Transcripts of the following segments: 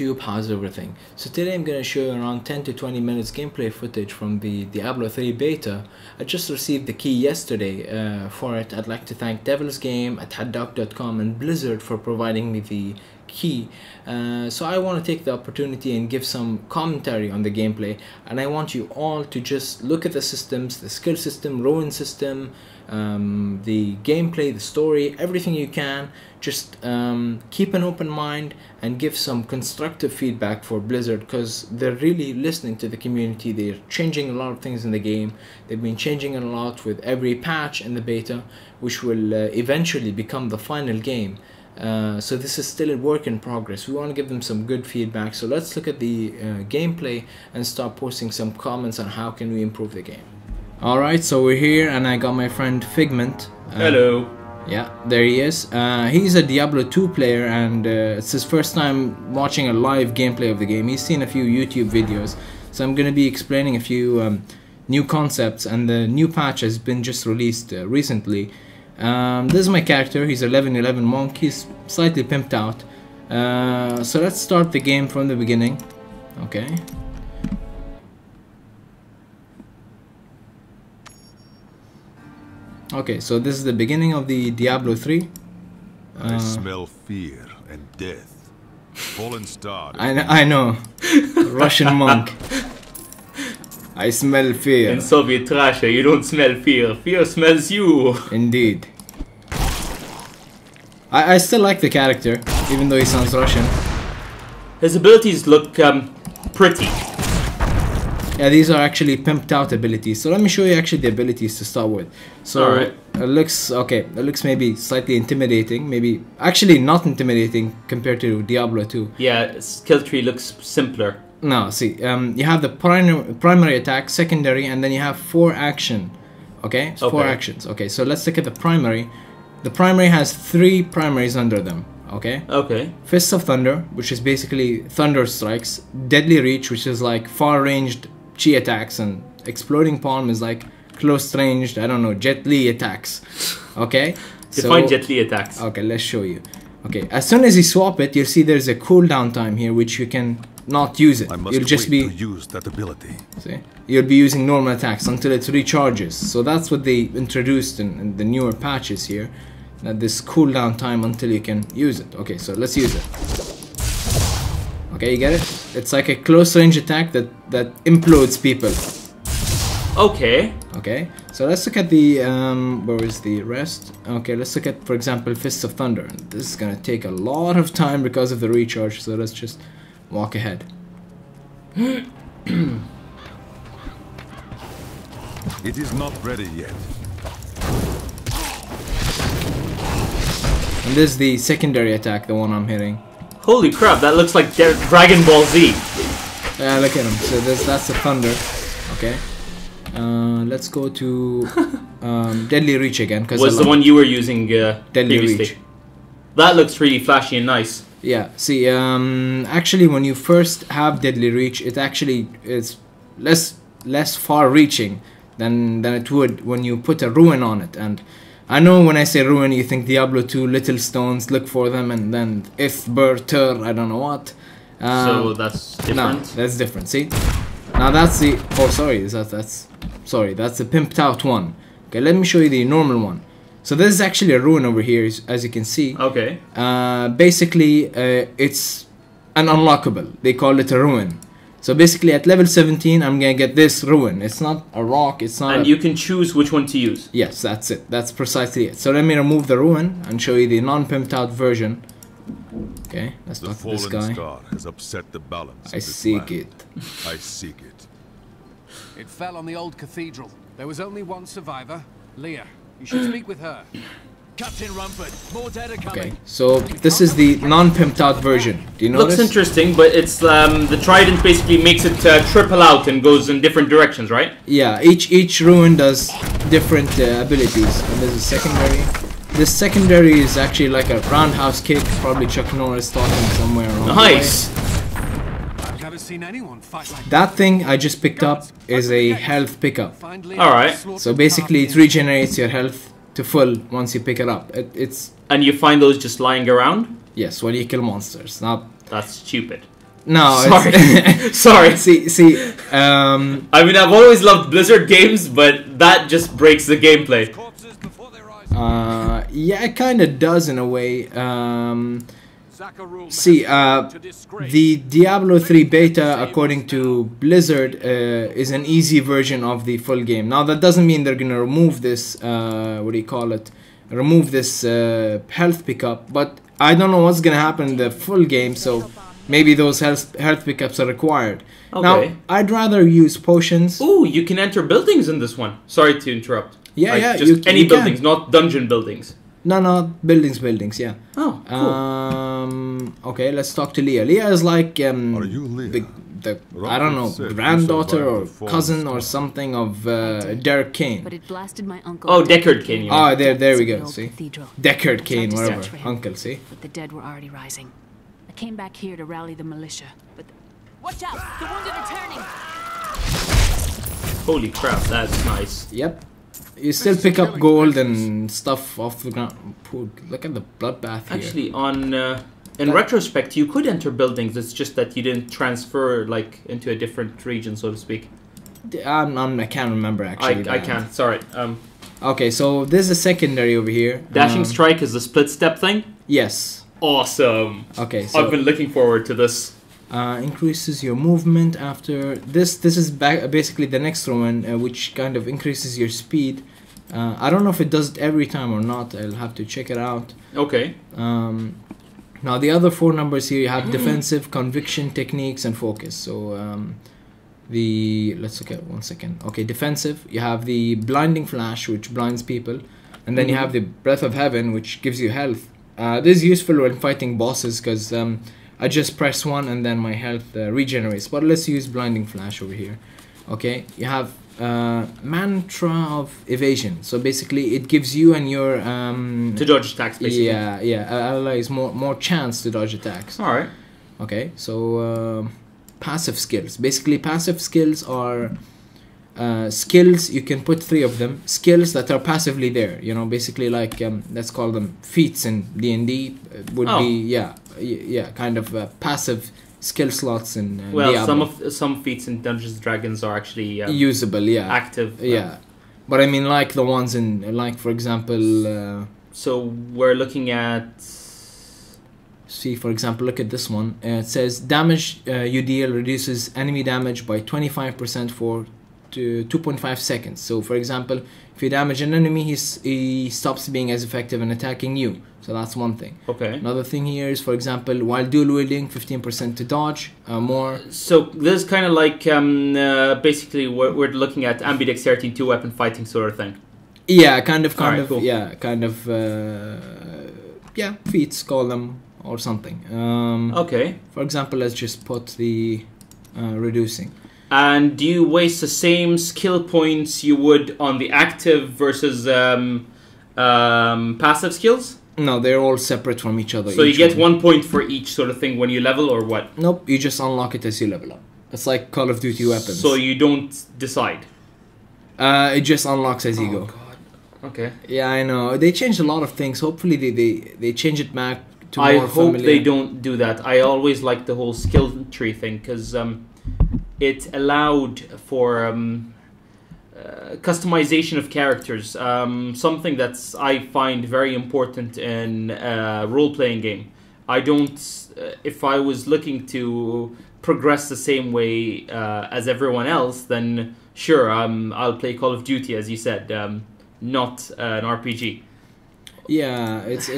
YouTube, how's everything? So today I'm going to show you around 10 to 20 minutes gameplay footage from the Diablo 3 beta. I just received the key yesterday for it. I'd like to thank Devil's Game at haddock.com and Blizzard for providing me the key. So I want to take the opportunity and give some commentary on the gameplay, and I want you all to just look at the systems, the skill system, ruin system, the gameplay, the story, everything you can. Just keep an open mind and give some constructive feedback for Blizzard, because they're really listening to the community. They're changing a lot of things in the game. They've been changing a lot with every patch in the beta, which will eventually become the final game. So this is still a work in progress. We want to give them some good feedback. So let's look at the gameplay and start posting some comments on how can we improve the game. Alright, so we're here and I got my friend Figment. Hello. Yeah, there he is. He's a Diablo 2 player, and it's his first time watching a live gameplay of the game. He's seen a few YouTube videos, so I'm going to be explaining a few new concepts, and the new patch has been just released recently. This is my character. He's a 11-11 monk. He's slightly pimped out. So let's start the game from the beginning. Okay. Okay, so this is the beginning of the Diablo 3. I smell fear and death. Fallen star. I know. Russian monk. I smell fear. In Soviet Russia, you don't smell fear. Fear smells you. Indeed. I still like the character, even though he sounds Russian. His abilities look pretty. Yeah, these are actually pimped out abilities. So let me show you actually the abilities to start with. So Alright. It looks okay. It looks maybe slightly intimidating. Maybe actually not intimidating compared to Diablo 2. Yeah, skill tree looks simpler. No, see, you have the primary attack, secondary, and then you have 4 action. Okay, so 4 actions. Okay, so let's look at the primary. The primary has 3 primaries under them. Okay. Okay. Fists of Thunder, which is basically thunder strikes. Deadly Reach, which is like far-ranged chi attacks, and Exploding Palm is like close-ranged, I don't know, Jet Li attacks. Okay. Define Jet Li attacks. Okay, let's show you. Okay, as soon as you swap it, you'll see there's a cooldown time here, which you can not use it. You'll just be to use that ability. See, you'll be using normal attacks until it recharges. So that's what they introduced in the newer patches here. That this cooldown time until you can use it. Okay, so let's use it. Okay, you get it? It's like a close range attack that implodes people. Okay. Okay, so let's look at the where is the rest? Okay, let's look at, for example, Fists of Thunder. This is gonna take a lot of time because of the recharge, so let's just walk ahead. It is not ready yet. And this is the secondary attack, the one I'm hitting. Holy crap, that looks like Dragon Ball Z. Yeah, look at him. So that's the Thunder. Okay. Let's go to Deadly Reach again. Was the one you were using Deadly previously. Reach. That looks really flashy and nice. Yeah, see, actually when you first have Deadly Reach, it actually is less far-reaching than it would when you put a Ruin on it. And I know when I say Ruin, you think Diablo 2, little stones, look for them, and then if, Tur, I don't know what. So that's different? No, that's different, see? Now that's the, oh sorry, that's the pimped out one. Okay, let me show you the normal one. So this is actually a Ruin over here, as you can see. Okay. Basically, it's an unlockable. They call it a Ruin. So basically, at level 17, I'm gonna get this Ruin. It's not a rock. It's not. And you can choose which one to use. Yes, that's it. That's precisely it. So let me remove the Ruin and show you the non-pimped out version. Okay, let's talk to this guy. The fallen star has upset the balance. I seek it. I seek it. It fell on the old cathedral. There was only one survivor, Leah. You should speak with her. Captain Rumford, more dead are coming. Okay, so this is the non-pimped out version. Do you notice? Looks interesting, but it's the trident basically makes it triple out and goes in different directions, right? Yeah, each Ruin does different abilities. And there's a secondary. This secondary is actually like a roundhouse kick. Probably Chuck Norris taught him somewhere along Nice. the way. I've never seen anyone fight like That thing I just picked up is a health pickup. Alright. So basically it regenerates your health to full once you pick it up. It's And you find those just lying around? yes, while you kill monsters. Now That's stupid. No, Sorry. it's Sorry. see. I mean, I've always loved Blizzard games, but that just breaks the gameplay. Corpses before they rise. Yeah, it kind of does in a way. Zakharul See, has to disgrace. the Diablo 3 beta, according to Blizzard, is an easy version of the full game. Now, that doesn't mean they're gonna remove this, what do you call it? Remove this health pickup, but I don't know what's gonna happen in the full game, so maybe those health pickups are required. Okay. Now, I'd rather use potions. Ooh, you can enter buildings in this one. Sorry to interrupt. Yeah, Like, yeah, just any you can. buildings, not dungeon buildings. No, buildings, yeah. Oh, cool. Okay, let's talk to Leah. Leah is like Are you Leah? the I don't know, Rumford said you granddaughter or survived the cousin falls. or something of Derek Kane. But it blasted my uncle. Oh, Deckard Kane, you mean. Oh, there we The go. old See, cathedral. Deckard Kane, Tried to whatever, search for him, uncle. See, But the dead were already rising. I came back here to rally the militia, but watch out! The wounded are turning. Holy crap, that's nice. yep. You still pick up gold and stuff off the ground. Poor, look at the bloodbath here. Actually, in retrospect, you could enter buildings. It's just that you didn't transfer like into a different region, so to speak. I can't remember actually. I that. can't. Sorry. Okay, so there's a secondary over here. Dashing strike is the split step thing. Yes. Awesome. Okay, so I've been looking forward to this. increases your movement after this. This is basically the next one, which kind of increases your speed. I don't know if it does it every time or not. I'll have to check it out. Okay. Now the other four numbers here, you have defensive, conviction, techniques, and focus. So let's look at 1 second. Okay, defensive. You have the blinding flash, which blinds people, and then you have the breath of heaven, which gives you health. This is useful when fighting bosses because I just press 1 and then my health regenerates. But let's use blinding flash over here. Okay, you have mantra of evasion. So basically, it gives you and your To dodge attacks, basically. allies more chance to dodge attacks. All right. Okay, so passive skills. Basically, passive skills are skills. You can put 3 of them. Skills that are passively there. You know, basically like let's call them feats in D&D. Would be kind of passive skill slots in Well, Diablo. some feats in Dungeons and Dragons are actually Usable, yeah. active. Yeah, but I mean like the ones in like for example. So we're looking at. See, for example, look at this one. It says damage you deal reduces enemy damage by 25% for 2.5 seconds. So, for example, if you damage an enemy, he stops being as effective in attacking you. So that's one thing. Okay. Another thing here is, for example, while dual wielding, 15% to dodge, more. So this is kind of like basically we're looking at ambidexterity, 2-weapon fighting sort of thing. Yeah, kind of, cool. yeah, kind of, feats, call them, or something. Okay. For example, let's just put the reducing. And do you waste the same skill points you would on the active versus passive skills? No, they're all separate from each other. So you each get one. 1 point for each sort of thing when you level, or what? Nope, you just unlock it as you level up. It's like Call of Duty weapons. So you don't decide. It just unlocks as you go. God. Okay. Yeah, I know. They changed a lot of things. Hopefully they change it back to I more hope familiar. they don't do that. I always like the whole skill tree thing because it allowed for customization of characters. Something that's I find very important in a role-playing game. I don't. If I was looking to progress the same way as everyone else, then sure, I'll play Call of Duty, as you said, not an RPG. Yeah, it's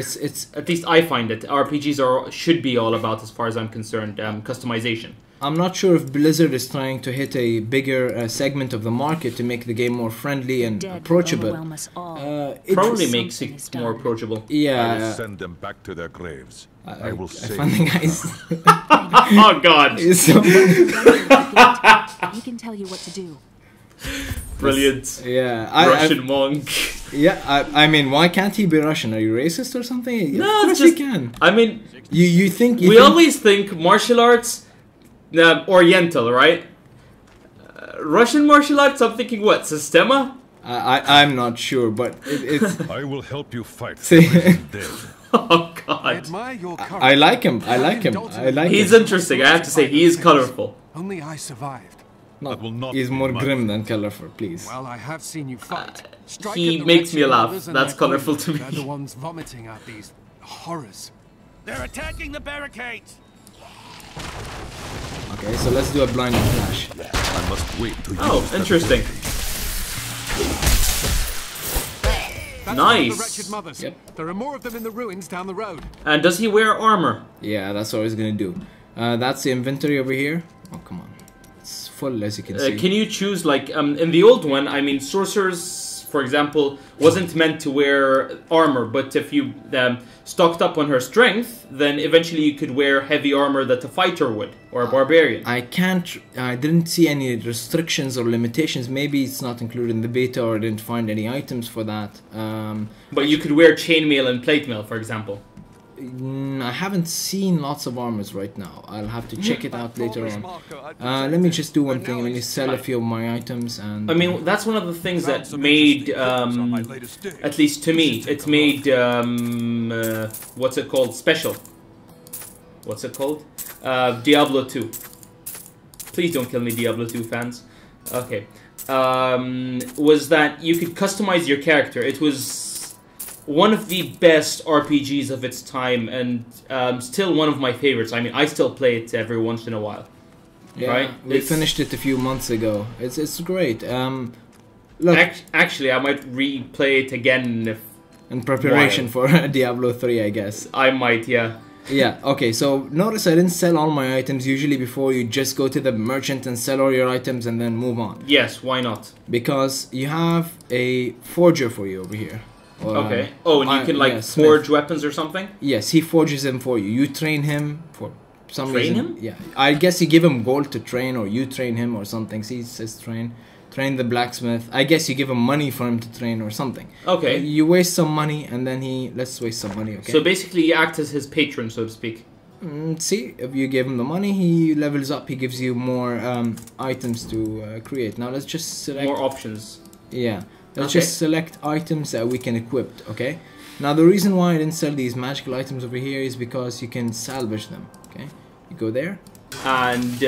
At least I find it. RPGs should be all about, as far as I'm concerned, customization. I'm not sure if Blizzard is trying to hit a bigger segment of the market to make the game more friendly and Dead will approachable. overwhelm us all. It Probably Something makes is it more done. approachable. I will yeah, send them back to their graves. I will I save find the guys. Oh God! He can tell you what to do. Brilliant. Yeah, Russian monk. I mean, why can't he be Russian? Are you racist or something? No, of it's course just. he can. I mean, You think we always think martial arts, Oriental, right? Russian martial arts. I'm thinking what? Sistema? I'm not sure, but it's I will help you fight See- everything dead. Oh I God. admire your courage. I like him. I like him. I like He's him. interesting. I have to say, he is colorful. Only I survived. No, That will not he's be more much. grim than colorful, please. Well, I have seen you fight. Strike he at the makes me wretched laugh. mothers and That's their colourful queen. to me. They're the ones vomiting out these horrors. They're attacking the barricades. Okay, so let's do a blinding flash. I must wait to Oh, use that interesting. That's Nice. one of the wretched mothers. Yep. There are more of them in the ruins down the road. And does he wear armor? Yeah, that's what I was gonna do. That's the inventory over here. Oh, come on. It's full, as you can see. Can you choose, like, in the old one, I mean, sorcerers, for example, wasn't meant to wear armor, but if you stocked up on her strength, then eventually you could wear heavy armor that a fighter would, or a barbarian. I didn't see any restrictions or limitations. Maybe it's not included in the beta, or I didn't find any items for that. But you could wear chainmail and plate mail, for example. I haven't seen lots of armors right now. I'll have to check it out later on. Let me just do one thing. Let me sell a few of my items and... I mean, that's one of the things that made, at least to me, it made, what's it called? Special. What's it called? Diablo 2. Please don't kill me, Diablo 2 fans. Okay. Was that you could customize your character. It was one of the best RPGs of its time, and still one of my favorites. I mean, I still play it every once in a while. Yeah, right? we finished it a few months ago. It's great. Look, actually, I might replay it again if in preparation for Diablo 3, I guess. I might, yeah. Yeah, okay, so notice I didn't sell all my items. Usually before, you just go to the merchant and sell all your items and then move on. Yes, why not? Because you have a forger for you over here. Or, Okay. Oh, and you can, like, yeah, forge smith. weapons or something? Yes, he forges them for you. You train him for some Train reason. him? Yeah, I guess you give him gold to train, or you train him or something. See, it says train. Train the blacksmith. I guess you give him money for him to train or something. Okay. You waste some money and then let's waste some money, okay? So basically you act as his patron, so to speak. See, if you give him the money, he levels up. He gives you more items to create. Now let's just select... More options. Yeah. Let's Okay. just select items that we can equip, okay? Now the reason why I didn't sell these magical items over here is because you can salvage them, okay? You go there. And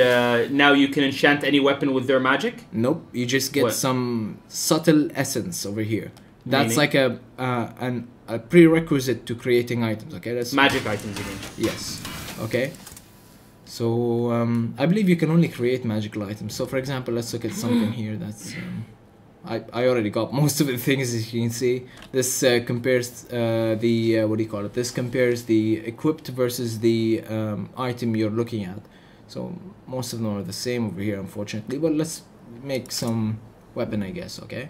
now you can enchant any weapon with their magic? Nope, you just get What? some subtle essence over here. That's Meaning? like a prerequisite to creating items, okay? That's Magic items, you mean? Yes, okay. So I believe you can only create magical items. So for example, let's look at something here that's... I already got most of the things, as you can see. This compares what do you call it? This compares the equipped versus the item you're looking at. So most of them are the same over here, unfortunately. But let's make some weapon, I guess. Okay.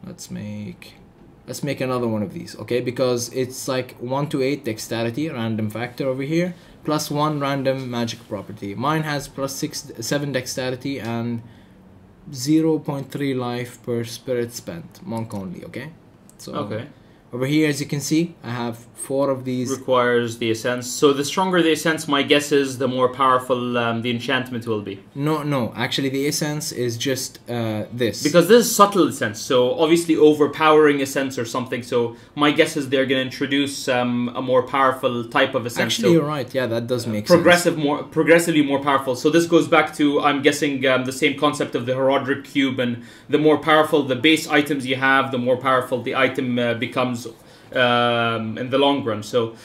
Let's make another one of these. Okay, because it's like 1 to 8 dexterity, random factor over here, plus 1 random magic property. Mine has plus 7 dexterity and 0.3 life per spirit spent, monk only, okay? So Okay. over here, as you can see, I have 4 of these. Requires the essence. So the stronger the essence, my guess is the more powerful the enchantment will be. No, actually the essence is just this. Because this is subtle essence, so obviously overpowering essence or something. So my guess is they're going to introduce a more powerful type of essence. Actually, so you're right. Yeah, that does make sense. progressively more powerful. So this goes back to, I'm guessing, the same concept of the Herodric Cube, and the more powerful the base items you have, the more powerful the item becomes in the long run. So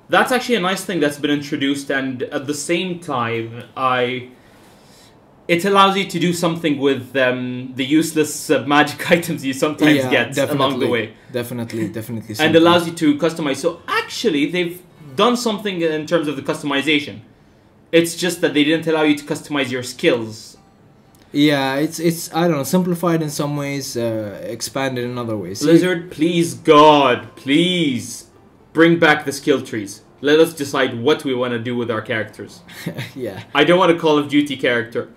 that's actually a nice thing that's been introduced, and at the same time, it allows you to do something with the useless magic items you sometimes get along the way. Definitely. And allows you to customize. So actually, they've done something in terms of the customization. It's just that they didn't allow you to customize your skills. Yeah, it's I don't know, simplified in some ways, expanded in other ways. Blizzard, please, God, please bring back the skill trees. Let us decide what we want to do with our characters. Yeah. I don't want a Call of Duty character.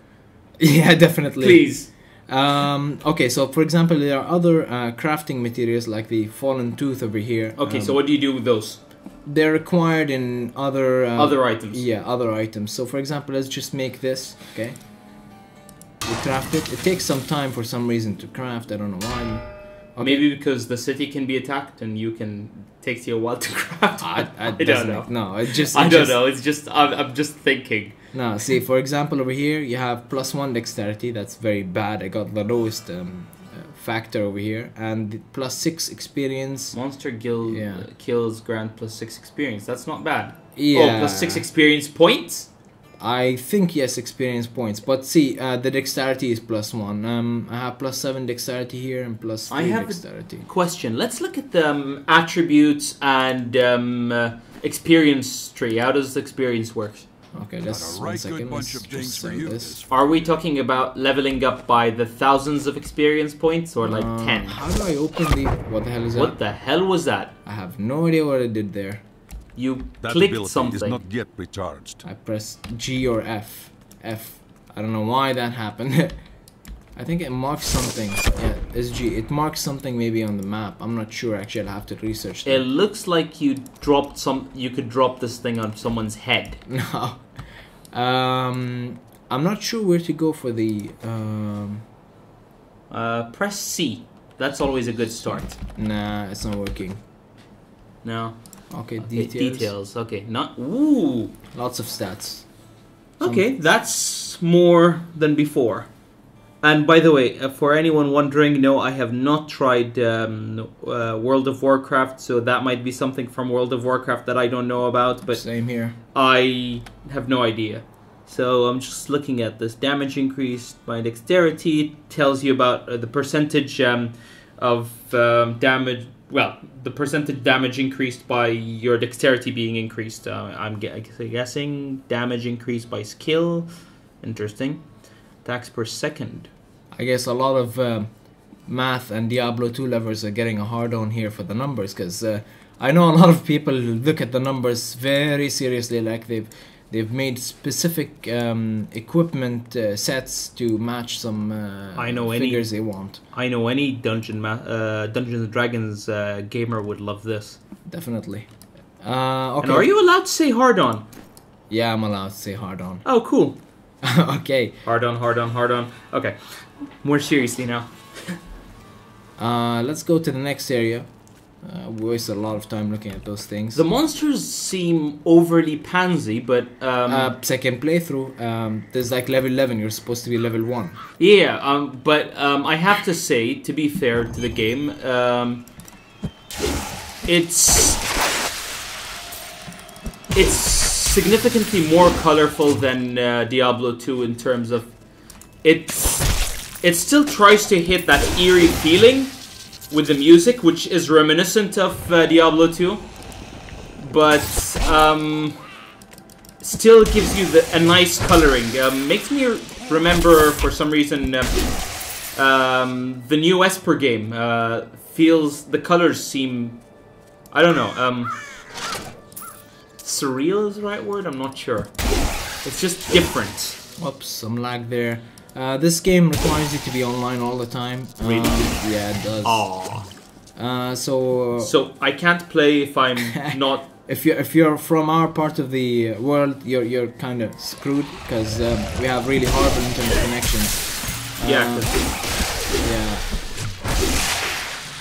Yeah, definitely. Please. Okay, so for example, there are other crafting materials like the fallen tooth over here. Okay, so what do you do with those? They're required in other items. Yeah, other items. So for example, let's just make this. Okay. We craft it. It takes some time for some reason to craft. I don't know why. Okay. Maybe because the city can be attacked and you can takes you a while to craft. I don't know. No, it just. I don't know. It's just I'm just thinking. No, see, for example, over here you have +1 dexterity. That's very bad. I got the lowest factor over here, and +6 experience. Monster guild kills grant +6 experience. That's not bad. Yeah. Oh, +6 experience points. I think yes, experience points. But see, the dexterity is +1. I have +7 dexterity here and +3 dexterity. Question. Let's look at the attributes and experience tree. How does the experience work? Okay, let's Got a right 1 second. good bunch Let's of things just for save you. this. Are we talking about leveling up by the thousands of experience points or like 10? How do I open the? What the hell is that? What the hell was that? I have no idea what I did there. You That clicked ability something. is not yet recharged. I pressed G or F. F. I don't know why that happened. I think it marks something. Yeah, it's G. It marks something maybe on the map. I'm not sure actually. I'll have to research that. It looks like you dropped some. You could drop this thing on someone's head. No. I'm not sure where to go for the. Press C. That's always a good start. Nah, it's not working. No. Okay, Okay, details. details. Okay, not. Ooh. Lots of stats. Okay, that's more than before. And by the way, for anyone wondering, no, I have not tried World of Warcraft, so that might be something from World of Warcraft that I don't know about, but Same here. I have no idea. So I'm just looking at this. Damage increased by dexterity. Tells you about the percentage of damage. Well, the percentage damage increased by your dexterity being increased. I'm guessing damage increased by skill. Interesting. Attacks per second. I guess a lot of math and Diablo 2 lovers are getting a hard on here for the numbers, because I know a lot of people look at the numbers very seriously, like they've made specific equipment sets to match some figures they want. I know any Dungeons and Dragons gamer would love this. Definitely. Okay. And are you allowed to say hard on? Yeah, I'm allowed to say hard on. Oh, cool. Okay. Hard on, hard on, hard on. Okay. More seriously now. Let's go to the next area. We wasted a lot of time looking at those things. The monsters seem overly pansy, but second playthrough, there's like level 11. You're supposed to be level 1. yeah. But I have to say, to be fair to the game, it's significantly more colorful than Diablo 2 in terms of it still tries to hit that eerie feeling with the music, which is reminiscent of Diablo 2, but still gives you a nice coloring. Makes me remember, for some reason, the new Esper game. The colors seem, I don't know, surreal is the right word? I'm not sure. It's just different. Whoops, some lag there. This game requires you to be online all the time. Really? Yeah, it does. Aww. So I can't play if I'm not. If you're from our part of the world, you're kind of screwed, because we have really horrible internet connections. Yeah.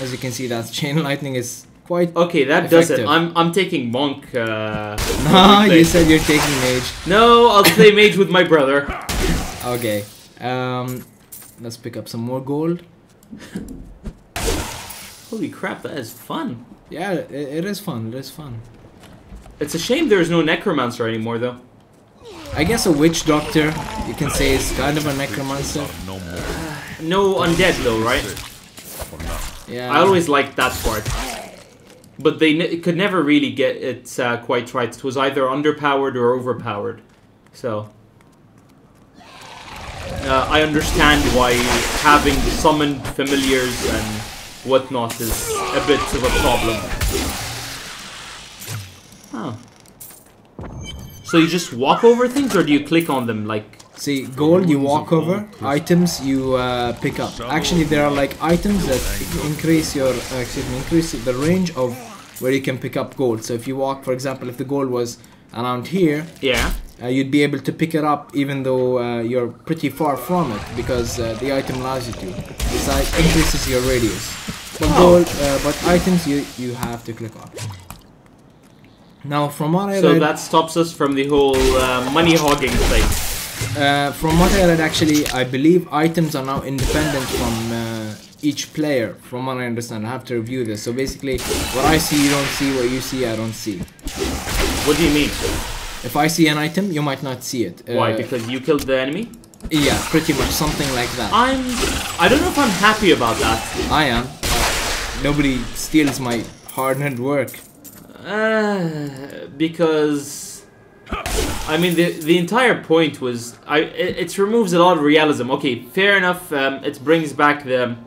As you can see, that chain lightning is quite Okay, that effective. does it. I'm taking monk. No, you said you're taking mage. No, I'll play mage with my brother. Okay. Let's pick up some more gold. Holy crap, that is fun. Yeah, it is fun. It is fun. It's a shame there's no necromancer anymore, though. I guess a witch doctor, you can say, is kind of a necromancer. No more. No undead, though, right? Yeah. I always liked that part. But they could never really get it quite right. It was either underpowered or overpowered. So I understand why having summoned familiars and whatnot is a bit of a problem. Oh. So you just walk over things, or do you click on them like? See, gold you walk over, items you pick up. Actually, there are like items that increase your increase the range of where you can pick up gold. So if you walk, for example, if the gold was around here, yeah, you'd be able to pick it up even though you're pretty far from it, because the item allows you to. Besides, increases your radius. But gold, but items you have to click on. Now, from what I so read, that stops us from the whole money hogging thing. from what I read, actually, I believe items are now independent from each player. From what I understand, I have to review this. So basically, what I see, you don't see. What you see, I don't see. What do you mean? If I see an item, you might not see it. Why? Because you killed the enemy? Yeah, pretty much something like that. I don't know if I'm happy about that. I am. Nobody steals my hard-earned work. Because I mean the entire point was it removes a lot of realism. Okay, fair enough. It brings back the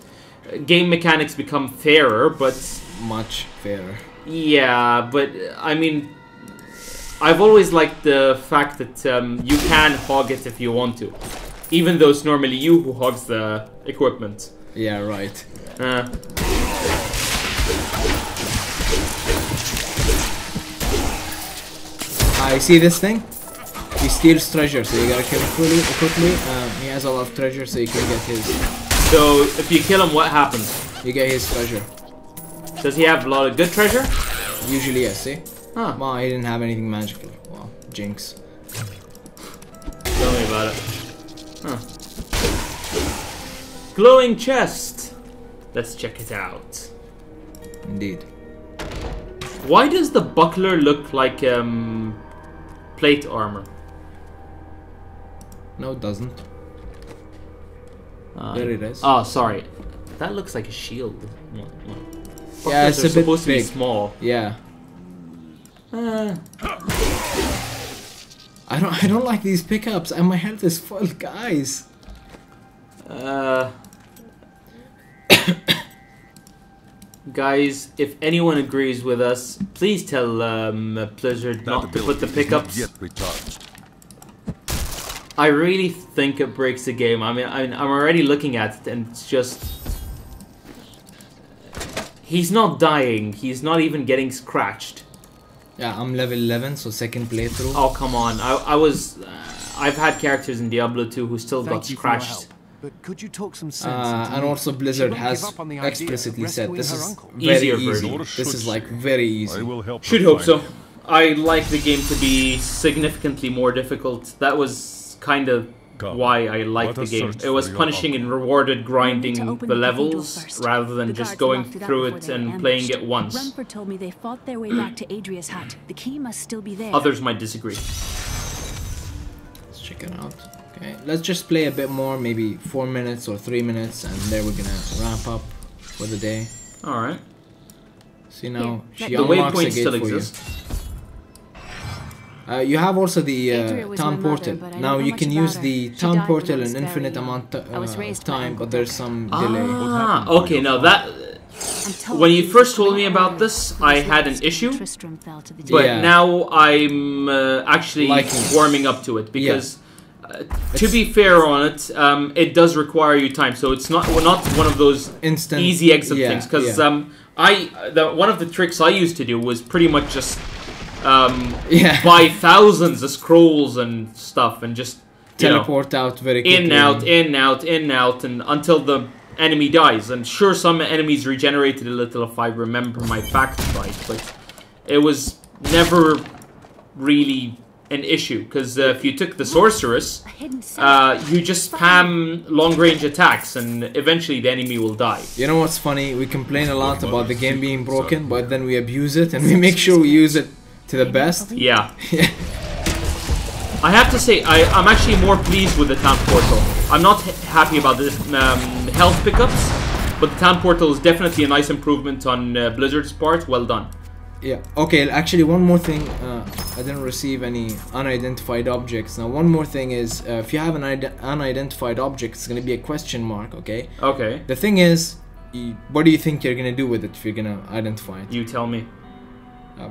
game mechanics become fairer, but Much fairer. yeah. But I mean, I've always liked the fact that you can hog it if you want to, even though it's normally you who hogs the equipment. Yeah, right. I see this thing. He steals treasure, so you gotta kill him quickly. He has a lot of treasure, so you can get his. So if you kill him, what happens? You get his treasure. Does he have a lot of good treasure? Usually, yes. See? Huh. Well, he didn't have anything magical. Well, jinx. Tell me about it. Huh. Glowing chest. Let's check it out. Indeed. Why does the buckler look like plate armor? No, it doesn't. There it is. Oh, sorry. That looks like a shield. Yeah, it's a bit supposed to be big. small. Yeah. I don't like these pickups, and my health is full, guys. Guys, if anyone agrees with us, please tell Blizzard not to put the pickups. Yet recharged. I really think it breaks the game. I mean, I'm already looking at it, and it's just he's not dying. He's not even getting scratched. Yeah, I'm level 11, so second playthrough. Oh come on! I've had characters in Diablo 2 who still got scratched. But could you talk some sense into And me? also Blizzard She won't has give up on the idea of explicitly said rescuing this her is uncle. very Easier easy. version. This is like very easy. I will help. Should her hope find so. him. I like the game to be significantly more difficult. That was kind of Come, why I liked let the us game. search It was for your punishing and uncle. rewarded grinding We need to open the the cathedral levels first. rather than The just guards going locked it up through before it they were and playing ambushed. it once. Rumford told me they fought their way back to Adria's hut. The key must still be there. Others might disagree. Let's check it out. Okay, let's just play a bit more, maybe 4 minutes or 3 minutes, and then we're gonna wrap up for the day. Alright. See now, Here, she The unlocks a waypoint gate still for exists. you. You have also the Adria was town my mother, portal. but I Now don't know you much can about use her. the She town died when portal I was an very infinite young. amount I was raised of by time, Uncle but there's Becker. some delay. Ah, happened to okay, your now father? that I'm told when he you was first a told me great about warrior, this, who was I had an lost when issue. Tristram fell to the But Yeah. now I'm actually Liking it. warming up to it because, to It's- be fair on it, it does require you time. So it's not one of those Instant easy exit yeah, things. Because yeah. one of the tricks I used to do was pretty much just Yeah. buy thousands of scrolls and stuff and just teleport out very quickly. in out, in out, in out, and until the enemy dies. And sure, some enemies regenerated a little if I remember my facts right, but it was never really an issue because if you took the sorceress, A hidden cell. you just spam long range attacks and eventually the enemy will die. You know what's funny? We complain a lot about the game being broken, but then we abuse it and we make sure we use it to the best. Yeah. I have to say, I'm actually more pleased with the town portal. I'm not happy about the health pickups, but the town portal is definitely a nice improvement on Blizzard's part. Well done. Yeah. Okay, actually one more thing. I didn't receive any unidentified objects. Now one more thing is, if you have an unidentified object, it's going to be a question mark, okay? Okay, The thing is, what do you think you're going to do with it if you're going to identify it? you tell me.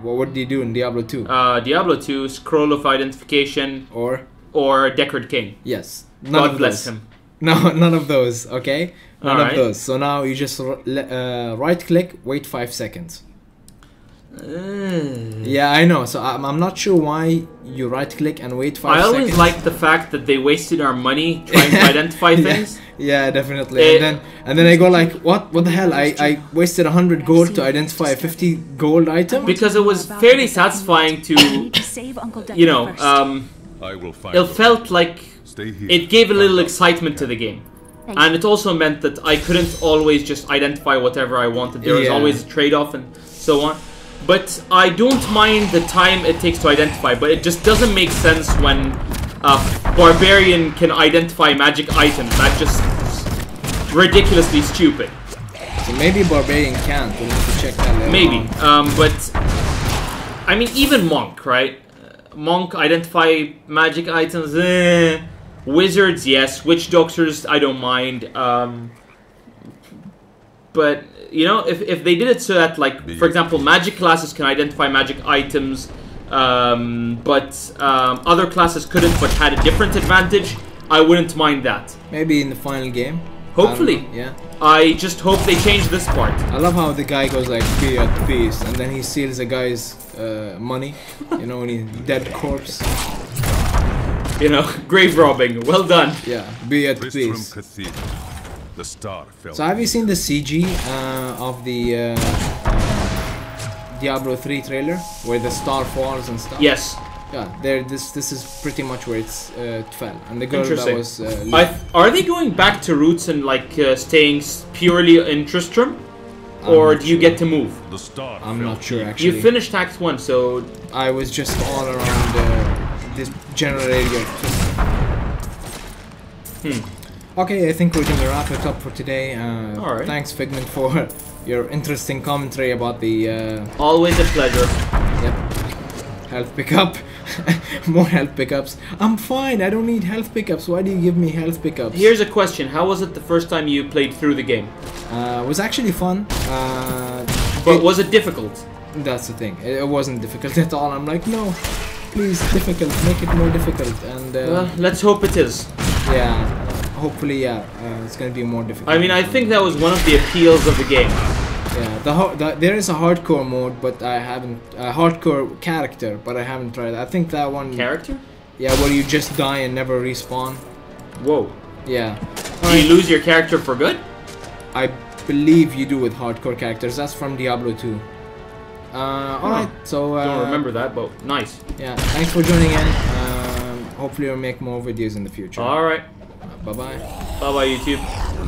What do you do in Diablo 2? Diablo 2, Scroll of Identification, Or Deckard King. yes, none God of bless those. him. No, none of those. Okay, none Alright. of those. So now you just right click, wait 5 seconds. Yeah, I know. So I'm not sure why you right-click and wait 5 seconds. I always like the fact that they wasted our money trying to identify things. Yeah, definitely. And then I go like, what the hell? I wasted 100 gold to identify a 50 gold item? Because it was fairly satisfying to, you know, I will find it felt like Stay here. it gave a little excitement to the game. And it also meant that I couldn't always just identify whatever I wanted. There was always a trade-off and so on. But I don't mind the time it takes to identify, but it just doesn't make sense when a barbarian can identify magic items. That's just ridiculously stupid. So maybe barbarian can't. We'll have to check that later. Maybe, but I mean, even monk, right? Monk identify magic items. Wizards, yes. Witch doctors, I don't mind. But you know, if they did it so that, like, for example, magic classes can identify magic items, but other classes couldn't, but had a different advantage, I wouldn't mind that. Maybe in the final game. Hopefully. Yeah. I just hope they change this part. I love how the guy goes like, be at peace, and then he steals a guy's money, you know, when he's dead corpse. You know, grave robbing. Well done. Yeah, be at peace. The star fell. So have you seen the CG of the Diablo 3 trailer, where the star falls and stuff? Yes. Yeah, there. This is pretty much where it fell, and the girl that was. Are they going back to roots and like staying purely in Tristram, or do you get to move? The star I'm not sure actually. You finished Act 1, so I was just all around this general area. Okay, I think we're gonna wrap it up for today. Alright. Thanks, Figment, for your interesting commentary about the. Always a pleasure. Yep. Health pickup. More health pickups. I'm fine. I don't need health pickups. Why do you give me health pickups? Here's a question. How was it the first time you played through the game? It was actually fun. But was it difficult? That's the thing. It wasn't difficult at all. I'm like, no, please, difficult. Make it more difficult. And well, let's hope it is. Yeah. Hopefully, yeah. It's gonna be more difficult. I mean, I think that was one of the appeals of the game. Yeah, there is a hardcore mode, but I haven't hardcore character, but I haven't tried it. I think that one Character? Yeah, where you just die and never respawn. Whoa. Yeah. Do you lose your character for good? I believe you do with hardcore characters. That's from Diablo 2. Alright, so don't remember that, but nice. Yeah, thanks for joining in. Hopefully we'll make more videos in the future. Alright. Bye bye. Bye bye, YouTube.